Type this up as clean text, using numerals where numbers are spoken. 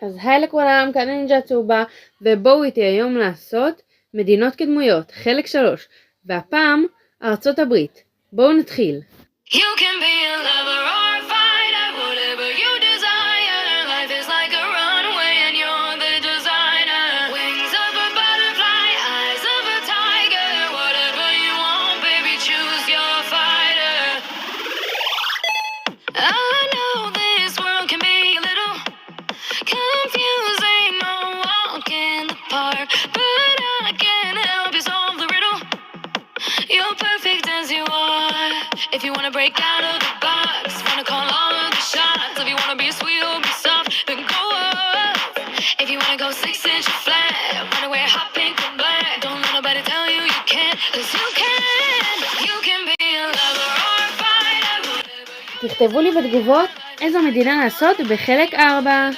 אז היי לכולם, כאן נינג'ה צהובה, ובואו איתי היום לעשות מדינות כדמויות, חלק 3, והפעם ארצות הברית. בואו נתחיל. You can be a lover or a fighter, whatever you desire. Life is like a runway and you're the designer. Wings of a butterfly, eyes of a tiger. Whatever you want, baby, choose your fighter. I know this world can be a little confusing, no walk in the park, but I can help you solve the riddle. You're perfect as you are. If you wanna break out of the box, wanna call all of the shots. If you wanna be sweet or be soft, then go up. If you wanna go 6-inch flat, wanna wear hot pink and black, don't let nobody tell you you can't, 'cause you can be a lover or a fighter. תכתבו לי בתגובות איזו מדינה לעשות בחלק 4.